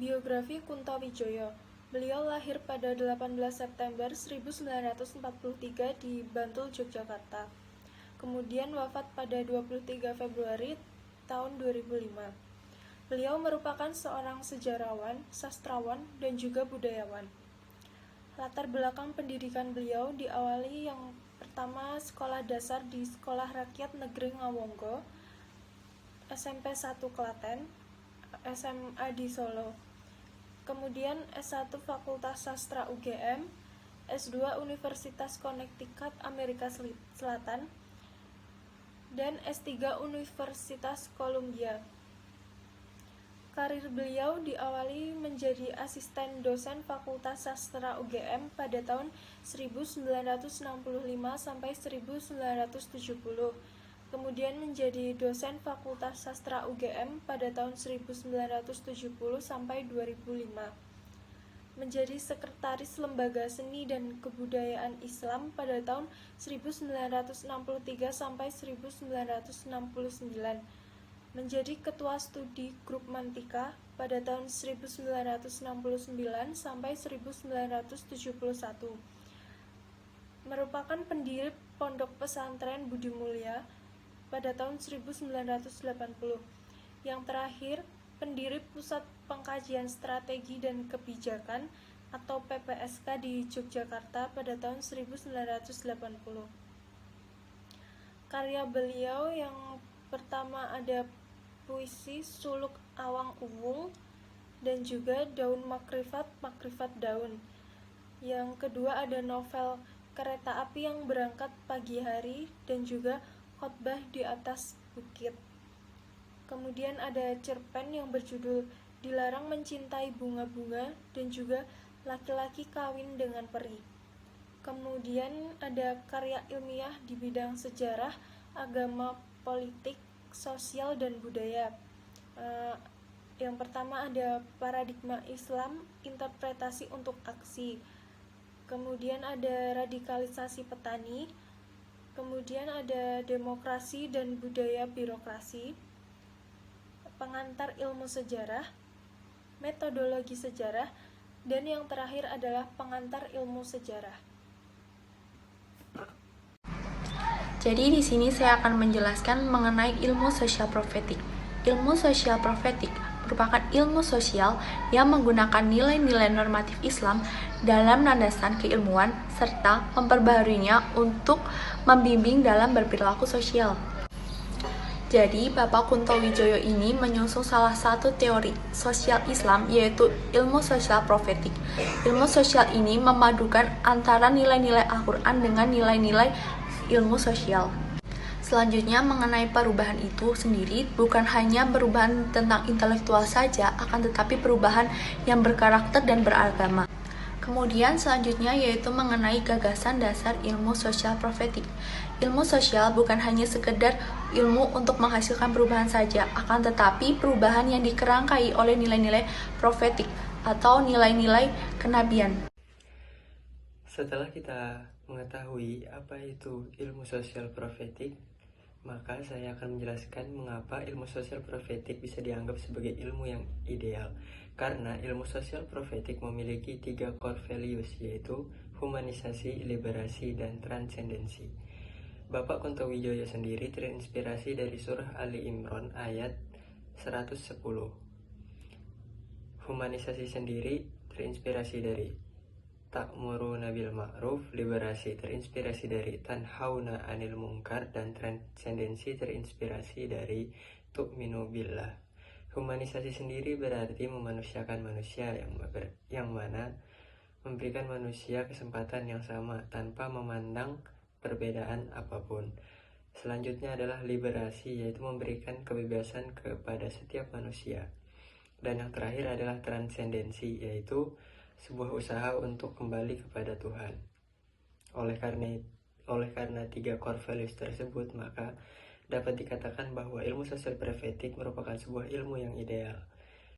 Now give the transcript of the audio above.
Biografi Kuntowijoyo. Beliau lahir pada 18 September 1943 di Bantul, Yogyakarta. Kemudian wafat pada 23 Februari tahun 2005. Beliau merupakan seorang sejarawan, sastrawan, dan juga budayawan. Latar belakang pendidikan beliau diawali yang pertama sekolah dasar di Sekolah Rakyat Negeri Ngawonggo, SMP 1 Klaten, SMA di Solo. Kemudian S1 Fakultas Sastra UGM, S2 Universitas Connecticut Amerika Selatan, dan S3 Universitas Columbia. Karir beliau diawali menjadi asisten dosen Fakultas Sastra UGM pada tahun 1965 sampai 1970. Kemudian menjadi dosen Fakultas Sastra UGM pada tahun 1970 sampai 2005. Menjadi sekretaris Lembaga Seni dan Kebudayaan Islam pada tahun 1963 sampai 1969. Menjadi Ketua Studi Grup Mantika pada tahun 1969 sampai 1971. Merupakan pendiri Pondok Pesantren Budi Mulya pada tahun 1980. Yang terakhir, pendiri Pusat Pengkajian Strategi dan Kebijakan atau PPSK di Yogyakarta pada tahun 1980. Karya beliau yang pertama ada puisi Suluk Awang Uwung dan juga Daun Makrifat, Makrifat Daun. Yang kedua ada novel Kereta Api yang Berangkat Pagi Hari dan juga Khotbah di Atas Bukit. Kemudian ada cerpen yang berjudul Dilarang Mencintai Bunga-Bunga dan juga Laki-laki Kawin dengan Peri. Kemudian ada karya ilmiah di bidang sejarah, agama, politik, sosial, dan budaya. Yang pertama ada Paradigma Islam, Interpretasi untuk Aksi. Kemudian ada Radikalisasi Petani. Kemudian ada Demokrasi dan Budaya Birokrasi, Pengantar Ilmu Sejarah, Metodologi Sejarah, dan yang terakhir adalah Pengantar Ilmu Sejarah. Jadi di sini saya akan menjelaskan mengenai ilmu sosial profetik. Ilmu sosial profetik merupakan ilmu sosial yang menggunakan nilai-nilai normatif Islam dalam landasan keilmuan serta memperbaharuinya untuk membimbing dalam berperilaku sosial. Jadi, Bapak Kuntowijoyo ini menyusung salah satu teori sosial Islam, yaitu ilmu sosial profetik. Ilmu sosial ini memadukan antara nilai-nilai Al-Quran dengan nilai-nilai ilmu sosial. Selanjutnya, mengenai perubahan itu sendiri bukan hanya perubahan tentang intelektual saja, akan tetapi perubahan yang berkarakter dan beragama. Kemudian selanjutnya yaitu mengenai gagasan dasar ilmu sosial profetik. Ilmu sosial bukan hanya sekedar ilmu untuk menghasilkan perubahan saja, akan tetapi perubahan yang dikerangkai oleh nilai-nilai profetik atau nilai-nilai kenabian. Setelah kita mengetahui apa itu ilmu sosial profetik, maka saya akan menjelaskan mengapa ilmu sosial profetik bisa dianggap sebagai ilmu yang ideal. Karena ilmu sosial profetik memiliki 3 core values, yaitu humanisasi, liberasi, dan transendensi. Bapak Kuntowijoyo sendiri terinspirasi dari surah Ali Imran ayat 110. Humanisasi sendiri terinspirasi dari Ta'muruna bil ma'ruf, liberasi terinspirasi dari Tanhauna anil munkar, dan transendensi terinspirasi dari Tu'minu billah. Humanisasi sendiri berarti memanusiakan manusia yang mana memberikan manusia kesempatan yang sama tanpa memandang perbedaan apapun. Selanjutnya adalah liberasi, yaitu memberikan kebebasan kepada setiap manusia. Dan yang terakhir adalah transendensi, yaitu sebuah usaha untuk kembali kepada Tuhan. Oleh karena 3 core values tersebut, maka dapat dikatakan bahwa ilmu sosial profetik merupakan sebuah ilmu yang ideal.